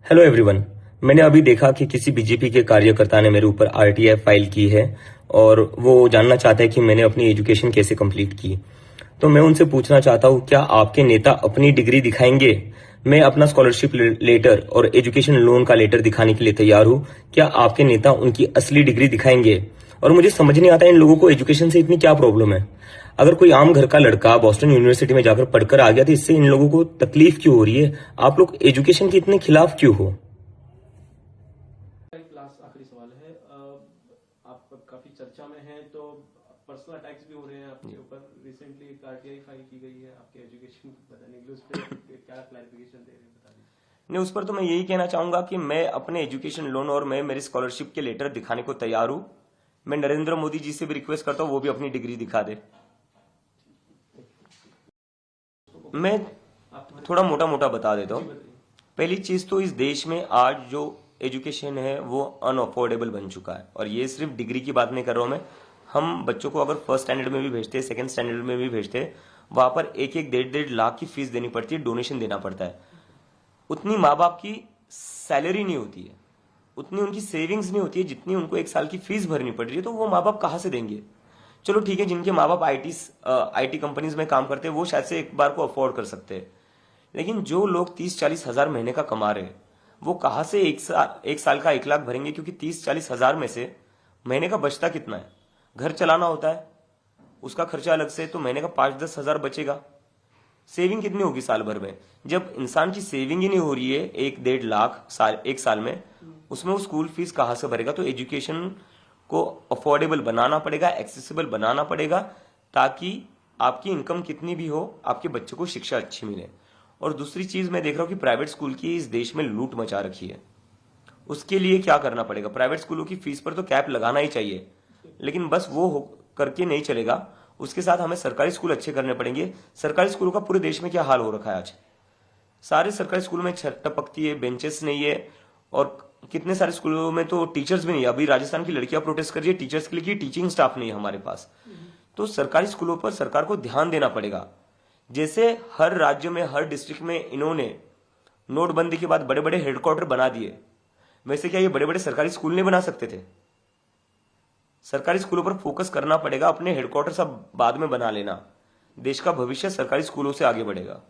Hello everyone. मैंने अभी देखा कि किसी बीजेपी के कार्यकर्ता ने मेरे ऊपर आरटीआई फाइल की है और वो जानना चाहता है कि मैंने अपनी एजुकेशन कैसे कंप्लीट की। तो मैं उनसे पूछना चाहता हूँ, क्या आपके नेता अपनी डिग्री दिखाएंगे? मैं अपना स्कॉलरशिप लेटर और एजुकेशन लोन का लेटर दिखाने के लिए तैयार हूँ। क्या आपके नेता उनकी असली डिग्री दिखाएंगे? और मुझे समझ नहीं आता इन लोगों को एजुकेशन से इतनी क्या प्रॉब्लम है। अगर कोई आम घर का लड़का बॉस्टन यूनिवर्सिटी में जाकर पढ़कर आ गया तो इससे इन लोगों को तकलीफ क्यों हो रही है? आप लोग एजुकेशन के इतने खिलाफ क्यों हो? लास्ट आखिरी सवाल है। आप काफी चर्चा में हैं, तो पर्सनल अटैक्स भी हो रहे हैं आपके ऊपर। रिसेंटली एक आरटीआई फाइल की गई है आपके एजुकेशन बताने के लिए, उस पर क्या क्लैरिफिकेशन दे रहे हैं, बता दीजिए। नहीं, उस पर तो मैं यही कहना चाहूंगा कि मैं अपने एजुकेशन लोन और मैं मेरी स्कॉलरशिप के लेटर दिखाने को तैयार हूं। मैं नरेंद्र मोदी जी से भी रिक्वेस्ट करता हूं वो भी अपनी डिग्री दिखा दे। मैं थोड़ा मोटा मोटा बता देता हूं। पहली चीज तो इस देश में आज जो एजुकेशन है वो अनअफोर्डेबल बन चुका है, और ये सिर्फ डिग्री की बात नहीं कर रहा हूं मैं। हम बच्चों को अगर फर्स्ट स्टैंडर्ड में भी भेजते हैं, सेकंड स्टैंडर्ड में भी भेजते हैं, वहां पर एक एक डेढ़ लाख की फीस देनी पड़ती है, डोनेशन देना पड़ता है। उतनी माँ बाप की सैलरी नहीं होती है, उतनी उनकी सेविंग्स नहीं होती है जितनी उनको एक साल की फीस भरनी पड़ रही है। तो वो माँ बाप कहाँ से देंगे? चलो ठीक है, जिनके माँ बाप आईटी कंपनीज में काम करते हैं वो शायद से एक बार को अफोर्ड कर सकते हैं, लेकिन जो लोग 30-40 हजार महीने का कमा रहे हैं वो कहाँ से एक साल का 1 लाख भरेंगे? क्योंकि 30-40 हजार में से महीने का बचता कितना है? घर चलाना होता है, उसका खर्चा अलग से, तो महीने का 5-10 हजार बचेगा। सेविंग कितनी होगी साल भर में? जब इंसान की सेविंग ही नहीं हो रही है 1-1.5 लाख एक साल में, उसमें वो स्कूल फीस कहां से भरेगा? तो एजुकेशन को अफोर्डेबल बनाना पड़ेगा, एक्सेसिबल बनाना पड़ेगा, ताकि आपकी इनकम कितनी भी हो आपके बच्चे को शिक्षा अच्छी मिले। और दूसरी चीज मैं देख रहा हूं कि प्राइवेट स्कूल की इस देश में लूट मचा रखी है। उसके लिए क्या करना पड़ेगा? प्राइवेट स्कूलों की फीस पर तो कैप लगाना ही चाहिए, लेकिन बस वो करके नहीं चलेगा, उसके साथ हमें सरकारी स्कूल अच्छे करने पड़ेंगे। सरकारी स्कूलों का पूरे देश में क्या हाल हो रखा है आज? सारे सरकारी स्कूलों में छत टपकती है, बेंचेस नहीं है, और कितने सारे स्कूलों में तो टीचर्स भी नहीं है। अभी राजस्थान की लड़कियां प्रोटेस्ट कर रही है टीचर्स के लिए कि टीचिंग स्टाफ नहीं है हमारे पास। तो सरकारी स्कूलों पर सरकार को ध्यान देना पड़ेगा। जैसे हर राज्य में, हर डिस्ट्रिक्ट में इन्होंने नोटबंदी के बाद बड़े बड़े हेडक्वार्टर बना दिए, वैसे क्या ये बड़े बड़े सरकारी स्कूल नहीं बना सकते थे? सरकारी स्कूलों पर फोकस करना पड़ेगा, अपने हेडक्वार्टर सब बाद में बना लेना। देश का भविष्य सरकारी स्कूलों से आगे बढ़ेगा।